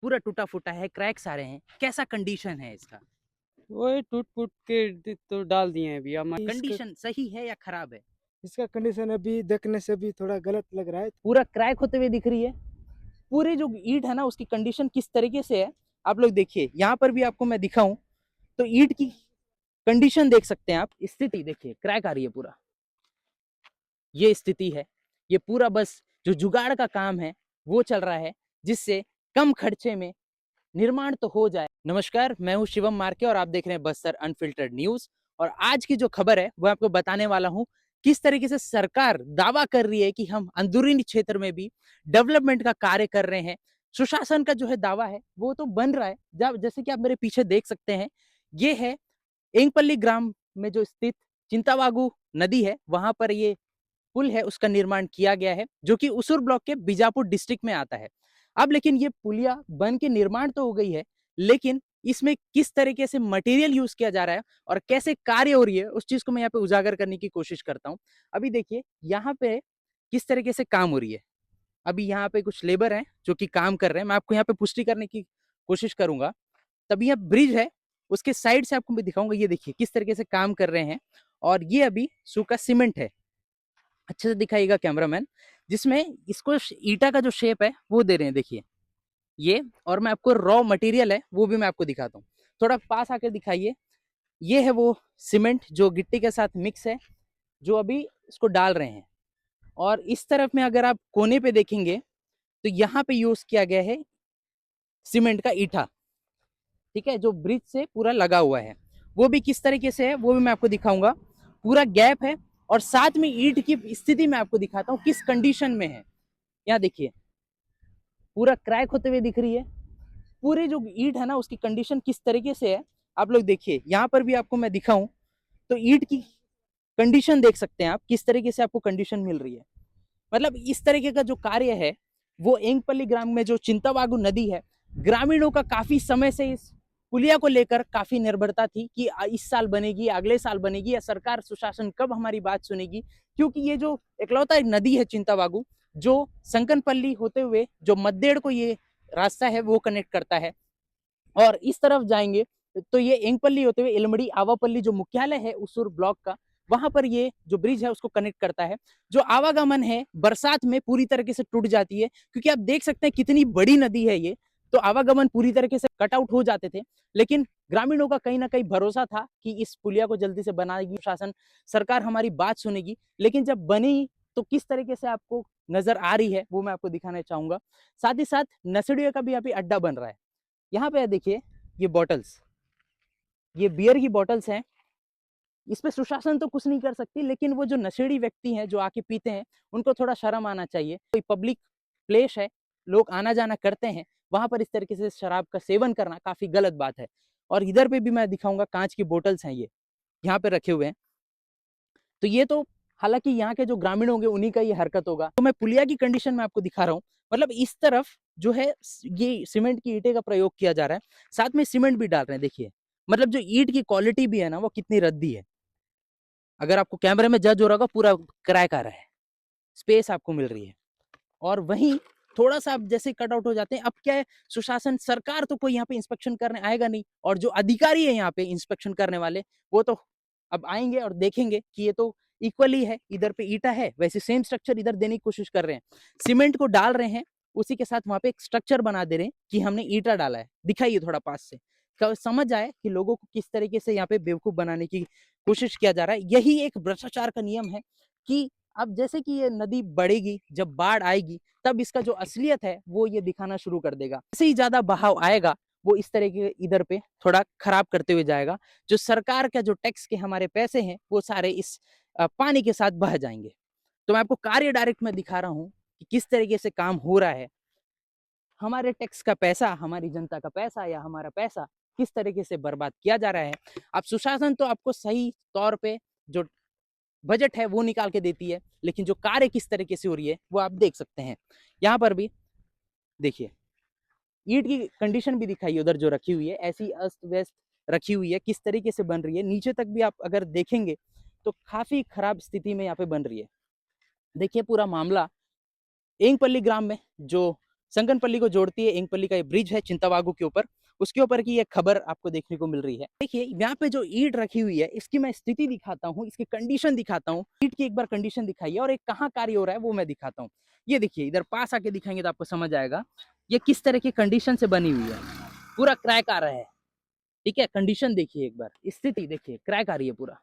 पूरा टूटा फूटा है, क्रैक्स आ रहे हैं, कैसा कंडीशन है इसका? वही टूट-फूट के तो डाल दिए हैं अभी हम इसका कंडीशन सही है या खराब है? इसका कंडीशन अभी देखने से भी थोड़ा गलत लग रहा है। पूरा क्रैक होते हुए दिख रही है। पूरी जो ईंट है ना उसकी कंडीशन किस तरीके से है, आप लोग देखिए। यहाँ पर भी आपको मैं दिखाऊं तो ईंट की कंडीशन देख सकते हैं आप। स्थिति देखिए, क्रैक आ रही है पूरा। ये स्थिति है। ये पूरा बस जो जुगाड़ का काम है वो चल रहा है, जिससे कम खर्चे में निर्माण तो हो जाए। नमस्कार, मैं हूं शिवम मार्के और आप देख रहे हैं बस्तर अनफिल्टर्ड न्यूज। और आज की जो खबर है वो आपको बताने वाला हूं, किस तरीके से सरकार दावा कर रही है कि हम अंदरूनी क्षेत्र में भी डेवलपमेंट का कार्य कर रहे हैं। सुशासन का जो है दावा है वो तो बन रहा है। जब जैसे कि आप मेरे पीछे देख सकते हैं, ये है एंगपल्ली ग्राम में जो स्थित चिंतावागु नदी है, वहां पर ये पुल है उसका निर्माण किया गया है, जो कि उसूर ब्लॉक के बीजापुर डिस्ट्रिक्ट में आता है। अब लेकिन ये पुलिया बन के निर्माण तो हो गई है, लेकिन इसमें किस तरीके से मटेरियल यूज किया जा रहा है और कैसे कार्य हो रही है, उस चीज को मैं यहाँ पे उजागर करने की कोशिश करता हूँ। अभी देखिए यहाँ पे किस तरीके से काम हो रही है। अभी यहाँ पे कुछ लेबर हैं जो कि काम कर रहे हैं, मैं आपको यहाँ पे पुष्टि करने की कोशिश करूंगा। तभी यहाँ ब्रिज है, उसके साइड से आपको मैं दिखाऊंगा। ये देखिए किस तरीके से काम कर रहे हैं। और ये अभी सूखा सीमेंट है, अच्छे से दिखाइएगा कैमरामैन, जिसमें इसको ईटा का जो शेप है वो दे रहे हैं। देखिए ये, और मैं आपको रॉ मटेरियल है वो भी मैं आपको दिखाता हूँ। थोड़ा पास आकर दिखाइए। ये है वो सीमेंट जो गिट्टी के साथ मिक्स है, जो अभी इसको डाल रहे हैं। और इस तरफ में अगर आप कोने पे देखेंगे तो यहाँ पे यूज किया गया है सीमेंट का ईटा, ठीक है, जो ब्रिज से पूरा लगा हुआ है। वो भी किस तरीके से है वो भी मैं आपको दिखाऊंगा। पूरा गैप है, और साथ में ईंट की स्थिति मैं आपको दिखाता हूँ किस कंडीशन में है। यहाँ देखिए पूरा क्रैक होते हुए दिख रही है। पूरी जो ईंट है ना उसकी कंडीशन किस तरीके से है, आप लोग देखिए। यहाँ पर भी आपको मैं दिखाऊं तो ईंट की कंडीशन देख सकते हैं आप, किस तरीके से आपको कंडीशन मिल रही है। मतलब इस तरीके का जो कार्य है वो एंगपल्ली ग्राम में जो चिंतावागु नदी है, ग्रामीणों का काफी समय से इस पुलिया को लेकर काफी निर्भरता थी कि इस साल बनेगी, अगले साल बनेगी, या सरकार सुशासन कब हमारी बात सुनेगी। क्योंकि ये जो इकलौता नदी है चिंतावागु, जो संकनपल्ली होते हुए जो मद्देड़ को ये रास्ता है वो कनेक्ट करता है। और इस तरफ जाएंगे तो ये एंगपल्ली होते हुए इलमड़ी आवापल्ली जो मुख्यालय है उसूर ब्लॉक का, वहां पर ये जो ब्रिज है उसको कनेक्ट करता है। जो आवागमन है बरसात में पूरी तरीके से टूट जाती है, क्योंकि आप देख सकते हैं कितनी बड़ी नदी है ये। तो आवागमन पूरी तरीके से कट आउट हो जाते थे। लेकिन ग्रामीणों का कहीं ना कहीं भरोसा था कि इस पुलिया को जल्दी से बनाएगी शासन, सरकार हमारी बात सुनेगी। लेकिन जब बनी तो किस तरीके से आपको नजर आ रही है वो मैं आपको दिखाना चाहूंगा। साथ ही साथ नशेड़ियों का भी यहाँ पे अड्डा बन रहा है। यहाँ पे देखिए ये बॉटल्स, ये बियर की बॉटल्स हैं। इस पे सुशासन तो कुछ नहीं कर सकती, लेकिन वो जो नशेड़ी व्यक्ति हैं जो आके पीते हैं उनको थोड़ा शर्म आना चाहिए। कोई पब्लिक प्लेस है, लोग आना जाना करते हैं, वहां पर इस तरीके से शराब का सेवन करना काफी गलत बात है। और इधर पे भी मैं दिखाऊंगा, कांच की बोतल्स हैं ये यहाँ पे रखे हुए हैं। तो ये तो हालांकि यहाँ के जो ग्रामीण होंगे उन्हीं का ये हरकत होगा। तो मैं पुलिया की कंडीशन में आपको दिखा रहा हूँ। मतलब इस तरफ जो है ये सीमेंट की ईंटें का प्रयोग किया जा रहा है, साथ में सीमेंट भी डाल रहे हैं। देखिए मतलब जो ईंट की क्वालिटी भी है ना वो कितनी रद्दी है। अगर आपको कैमरे में जज हो रहा होगा, पूरा क्रैक आ रहा है, स्पेस आपको मिल रही है। और वहीं थोड़ा सा आप जैसे कट आउट हो जाते हैं, अब क्या है, सुशासन सरकार तो कोई यहाँ पे इंस्पेक्शन करने आएगा नहीं, और जो अधिकारी है यहाँ पे इंस्पेक्शन करने वाले वो तो अब आएंगे और देखेंगे कि ये तो इक्वली है, इधर पे ईटा है वैसे सेम स्ट्रक्चर इधर देने की कोशिश कर रहे हैं। सीमेंट को डाल रहे हैं, उसी के साथ वहां पे एक स्ट्रक्चर बना दे रहे हैं कि हमने ईटा डाला है। दिखाइए थोड़ा पास से, समझ आए कि लोगों को किस तरीके से यहाँ पे बेवकूफ बनाने की कोशिश किया जा रहा है। यही एक भ्रष्टाचार का नियम है कि अब जैसे कि ये नदी बढ़ेगी, जब बाढ़ आएगी तब इसका जो असलियत है वो ये दिखाना शुरू कर देगा। जैसे ही ज्यादा बहाव आएगा वो इस तरह के इधर पे थोड़ा खराब करते हुए जाएगा। जो सरकार का जो टैक्स के हमारे पैसे हैं वो सारे इस पानी के साथ बह जाएंगे। तो मैं आपको कार्य डायरेक्ट में दिखा रहा हूँ कि किस तरीके से काम हो रहा है। हमारे टैक्स का पैसा, हमारी जनता का पैसा या हमारा पैसा किस तरीके से बर्बाद किया जा रहा है। अब सुशासन तो आपको सही तौर पे जो बजट है वो निकाल के देती है, लेकिन जो कार्य किस तरीके से हो रही है वो आप देख सकते हैं। यहाँ पर भी देखिए ईंट की कंडीशन भी दिखाई, उधर जो रखी हुई है ऐसी अस्त व्यस्त रखी हुई है, किस तरीके से बन रही है। नीचे तक भी आप अगर देखेंगे तो काफी खराब स्थिति में यहाँ पे बन रही है। देखिए पूरा मामला एंगपल्ली ग्राम में जो संगनपल्ली को जोड़ती है इंगपल्ली का ये ब्रिज है चिंतावागु के ऊपर, उसके ऊपर की ये खबर आपको देखने को मिल रही है। देखिए यहाँ पे जो ईंट रखी हुई है इसकी मैं स्थिति दिखाता हूँ, इसकी कंडीशन दिखाता हूँ। ईंट की एक बार कंडीशन दिखाइए और एक कहाँ कार्य हो रहा है वो मैं दिखाता हूँ। ये देखिए इधर पास आके दिखाएंगे तो आपको समझ आएगा ये किस तरह की कंडीशन से बनी हुई है। पूरा क्रैक आ रहा है, ठीक है। कंडीशन देखिए एक बार, स्थिति देखिए, क्रैक आ रही है पूरा,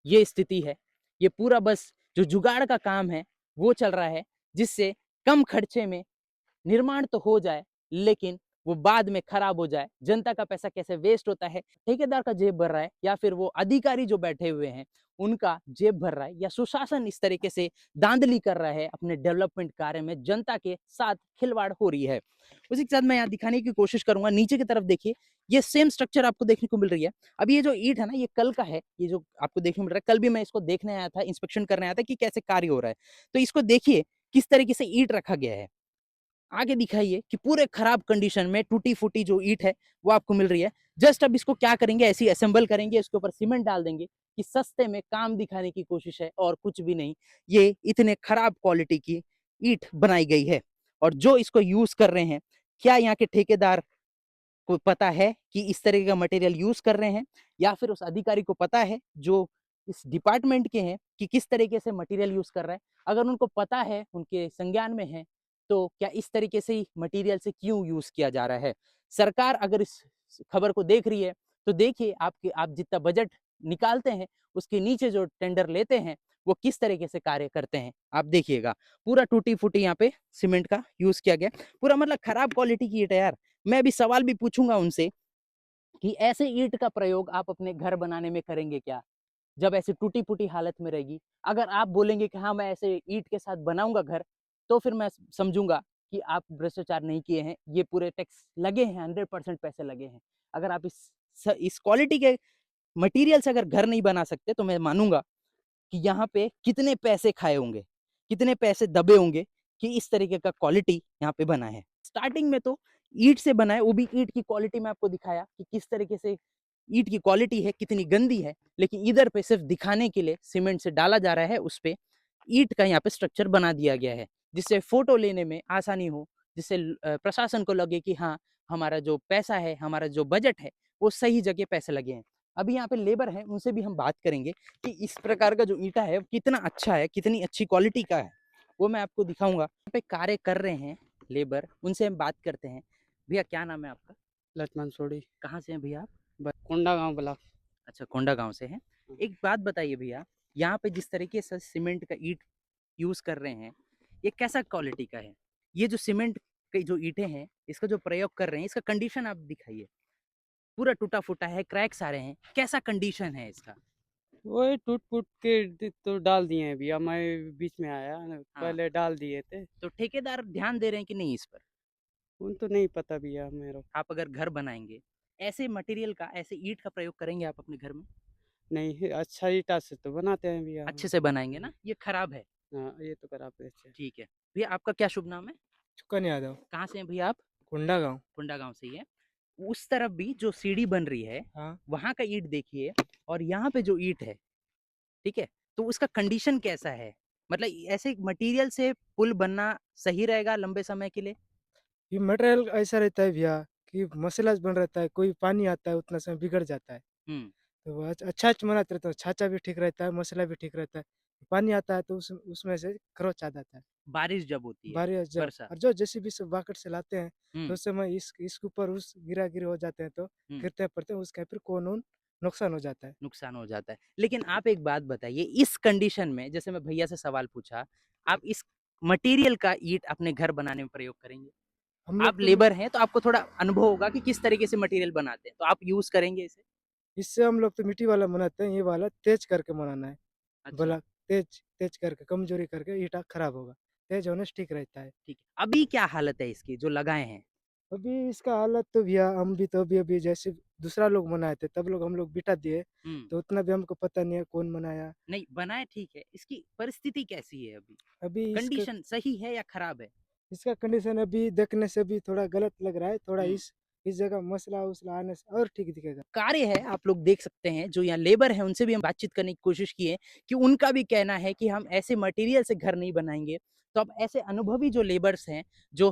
ये स्थिति है। ये पूरा बस जो जुगाड़ का काम है वो चल रहा है, जिससे कम खर्चे में निर्माण तो हो जाए लेकिन वो बाद में खराब हो जाए। जनता का पैसा कैसे वेस्ट होता है, ठेकेदार का जेब भर रहा है या फिर वो अधिकारी जो बैठे हुए हैं उनका जेब भर रहा है, या सुशासन इस तरीके से धांधली कर रहा है अपने डेवलपमेंट कार्य में, जनता के साथ खिलवाड़ हो रही है। उसी के साथ मैं यहाँ दिखाने की कोशिश करूंगा। नीचे की तरफ देखिए, ये सेम स्ट्रक्चर आपको देखने को मिल रही है। अब ये जो ईंट है ना ये कल का है, ये जो आपको देखने को मिल रहा है, कल भी मैं इसको देखने आया था, इंस्पेक्शन करने आया था कि कैसे कार्य हो रहा है। तो इसको देखिए किस तरीके से ईंट रखा गया है। आगे दिखाइए कि पूरे खराब कंडीशन में टूटी फूटी जो ईंट है वो आपको मिल रही है। जस्ट अब इसको क्या करेंगे, ऐसी असेंबल करेंगे, इसके ऊपर सीमेंट डाल देंगे कि सस्ते में काम दिखाने की कोशिश है और कुछ भी नहीं। ये इतने खराब क्वालिटी की ईंट बनाई गई है और जो इसको यूज कर रहे हैं, क्या यहाँ के ठेकेदार को पता है कि इस तरह का मटेरियल यूज कर रहे हैं, या फिर उस अधिकारी को पता है जो इस डिपार्टमेंट के हैं कि किस तरीके से मटेरियल यूज कर रहा है। अगर उनको पता है, उनके संज्ञान में है, तो क्या इस तरीके से ही मटेरियल से क्यों यूज किया जा रहा है। सरकार अगर इस खबर को देख रही है तो देखिए आप जितना बजट निकालते हैं उसके नीचे जो टेंडर लेते हैं वो किस तरीके से कार्य करते हैं। आप देखिएगा पूरा टूटी फूटी यहाँ पे सीमेंट का यूज किया गया, पूरा मतलब खराब क्वालिटी की ईंट है यार। मैं अभी सवाल भी पूछूंगा उनसे कि ऐसे ईंट का प्रयोग आप अपने घर बनाने में करेंगे क्या, जब ऐसी टूटी फूटी हालत में रहेगी। अगर आप बोलेंगे कि हाँ मैं ऐसे ईंट के साथ बनाऊंगा घर, तो फिर मैं समझूंगा कि आप भ्रष्टाचार नहीं किए हैं, ये पूरे टैक्स लगे हैं, 100% पैसे लगे हैं। अगर आप इस क्वालिटी के मटेरियल से अगर घर नहीं बना सकते तो मैं मानूंगा कि यहाँ पे कितने पैसे खाए होंगे, कितने पैसे दबे होंगे कि इस तरीके का क्वालिटी यहाँ पे बना है। स्टार्टिंग में तो ईंट से बना है, वो भी ईंट की क्वालिटी में आपको दिखाया कि किस तरीके से ईंट की क्वालिटी है, कितनी गंदी है। लेकिन इधर पे सिर्फ दिखाने के लिए सीमेंट से डाला जा रहा है, उस पे ईंट का यहाँ पे स्ट्रक्चर बना दिया गया है, जिससे फोटो लेने में आसानी हो, जिससे प्रशासन को लगे कि हाँ हमारा जो पैसा है, हमारा जो बजट है वो सही जगह पैसे लगे हैं। अभी यहाँ पे लेबर है, उनसे भी हम बात करेंगे कि इस प्रकार का जो ईंटा है कितना अच्छा है, कितनी अच्छी क्वालिटी का है, वो मैं आपको दिखाऊंगा। यहाँ पे कार्य कर रहे हैं लेबर, उनसे हम बात करते हैं। भैया क्या नाम है आपका? लक्ष्मण सोडी कहाँ से हैं भैया आप? कोंडा गांव ब्लॉक। अच्छा, कोंडा गांव से हैं। एक बात बताइए भैया, यहाँ पे जिस तरीके से सीमेंट का ईंट यूज कर रहे हैं, ये कैसा क्वालिटी का है? ये जो सीमेंट की जो ईंटें हैं, इसका जो प्रयोग कर रहे हैं, इसका कंडीशन आप दिखाइए। पूरा टूटा फूटा है, क्रैक्स आ रहे हैं, कैसा कंडीशन है इसका? वही टूट फूट के तो डाल दिए हैं भैया, मैं बीच में आया हाँ, पहले डाल दिए थे। तो ठेकेदार ध्यान दे रहे हैं कि नहीं इस पर? उन तो नहीं पता भैया मेरे को। आप अगर घर बनाएंगे, ऐसे मटेरियल का, ऐसे ईंट का प्रयोग करेंगे आप अपने घर में? नहीं, अच्छा ईटा से तो बनाते हैं भैया हम। अच्छे से बनाएंगे ना, ये खराब है। हाँ ये तो खराब है। अच्छा ठीक है भैया, आपका क्या शुभ नाम है? चुकन यादव, कहाँ से हैं भैया आप? कुंडा गाँव। कुंडा गांव से ही है। उस तरफ भी जो सीढ़ी बन रही है, हाँ, वहां का ईंट देखिए, और यहाँ पे जो ईंट है, ठीक है, तो उसका कंडीशन कैसा है? मतलब ऐसे मटेरियल से पुल बनना सही रहेगा लंबे समय के लिए? ये मटेरियल ऐसा रहता है भैया कि मसला बन रहता है, कोई पानी आता है उतना समय बिगड़ जाता है। हम्म। तो वो अच्छा बनाते रहते हैं, छाँचा भी ठीक रहता है, मसला भी ठीक रहता है। पानी आता है तो उसमें से खरोच आ जाता है। बारिश जब होती है, बारिश जब बरसात। और जो जेसीबी से बाकट से लाते हैं, तो हम्म। उस समय इसके ऊपर उस गिरा-गिरी हो जाते हैं, तो हम्म। गिरते पड़ते हैं, उसका फिर खून-वून नुकसान हो जाता है। नुकसान हो जाता है। लेकिन आप एक बात बताइए, इस कंडीशन में, जैसे मैं भैया से सवाल पूछा, आप इस मटेरियल का ईंट अपने घर बनाने में प्रयोग करेंगे? हम लोग आप तो लेबर हैं तो आपको थोड़ा अनुभव होगा कि किस तरीके से मटेरियल बनाते हैं, तो आप यूज करेंगे इसे? इससे हम लोग तो मिट्टी वाला बनाते हैं, ये वाला तेज करके बनाना है। अच्छा। भला तेज तेज करके कमजोरी करके ईटा खराब होगा, तेज होने से ठीक रहता है। ठीक है, अभी क्या हालत है इसकी जो लगाए हैं? अभी इसका हालत तो भैया हम भी तो अभी अभी जैसे दूसरा लोग बनाए थे तब लोग हम लोग बिठा दिए, हम्म। तो उतना भी हमको पता नहीं है कौन बनाया। नहीं बनाए, ठीक है, इसकी परिस्थिति कैसी है अभी? अभी इसका कंडीशन सही है या खराब है? इसका कंडीशन अभी देखने से भी थोड़ा गलत लग रहा है, थोड़ा हम्म। इस जगह मसला उसला आने से और ठीक दिखेगा। कार्य है, आप लोग देख सकते हैं, जो यहाँ लेबर है उनसे भी हम बातचीत करने की कोशिश की है कि उनका भी कहना है कि हम ऐसे मटेरियल से घर नहीं बनाएंगे तो अब ऐसे अनुभवी जो लेबर्स हैं, जो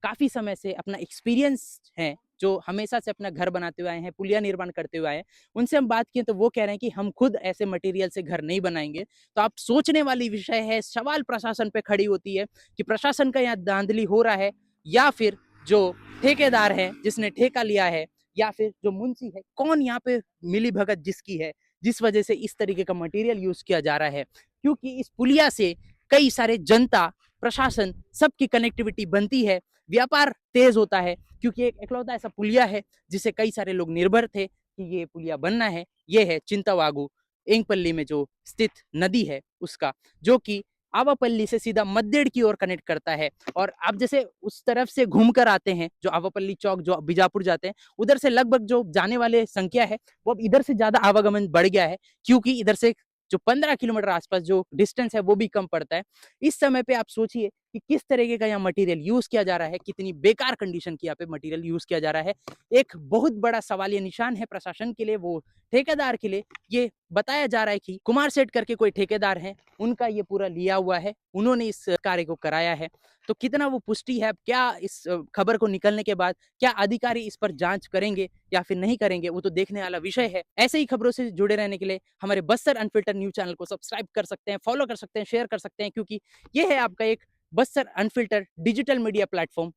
काफ़ी समय से अपना एक्सपीरियंस है, जो हमेशा से अपना घर बनाते हुए आए हैं, पुलिया निर्माण करते हुए आए हैं, उनसे हम बात किए तो वो कह रहे हैं कि हम खुद ऐसे मटेरियल से घर नहीं बनाएँगे। तो आप सोचने वाली विषय है, सवाल प्रशासन पे खड़ी होती है कि प्रशासन का यहाँ धांधली हो रहा है या फिर जो ठेकेदार है, जिसने ठेका लिया है या फिर जो मुंशी है, कौन यहाँ पे मिलीभगत जिसकी है, जिस वजह से इस तरीके का मटेरियल यूज़ किया जा रहा है। क्योंकि इस पुलिया से कई सारे जनता, प्रशासन सबकी कनेक्टिविटी बनती है, व्यापार तेज होता है क्योंकि एक इकलौता ऐसा पुलिया है जिसे कई सारे लोग निर्भर थे कि ये पुलिया बनना है। ये है चिंतावागु एंगपल्ली में जो स्थित नदी है उसका, जो कि आवापल्ली से सीधा मद्देड़ की ओर कनेक्ट करता है। और आप जैसे उस तरफ से घूमकर आते हैं, जो आवापल्ली चौक जो बीजापुर जाते हैं, उधर से लगभग जो जाने वाले संख्या है वो अब इधर से ज्यादा आवागमन बढ़ गया है, क्योंकि इधर से जो 15 किलोमीटर आसपास जो डिस्टेंस है वो भी कम पड़ता है। इस समय पे आप सोचिए कि किस तरीके का यहाँ मटेरियल यूज किया जा रहा है, कितनी बेकार कंडीशन की यहाँ पे मटेरियल यूज किया जा रहा है। एक बहुत बड़ा सवालिया निशान है प्रशासन के लिए, वो ठेकेदार के लिए। ये बताया जा रहा है कि कुमार सेठ करके कोई ठेकेदार है, उनका ये पूरा लिया हुआ है, उन्होंने इस कार्य को कराया है। तो कितना वो पुष्टि है, क्या इस खबर को निकलने के बाद क्या अधिकारी इस पर जांच करेंगे या फिर नहीं करेंगे, वो तो देखने वाला विषय है। ऐसे ही खबरों से जुड़े रहने के लिए हमारे बस्तर अनफिल्टर न्यूज चैनल को सब्सक्राइब कर सकते हैं, फॉलो कर सकते हैं, शेयर कर सकते हैं, क्योंकि ये है आपका एक Bastar unfilter digital media platform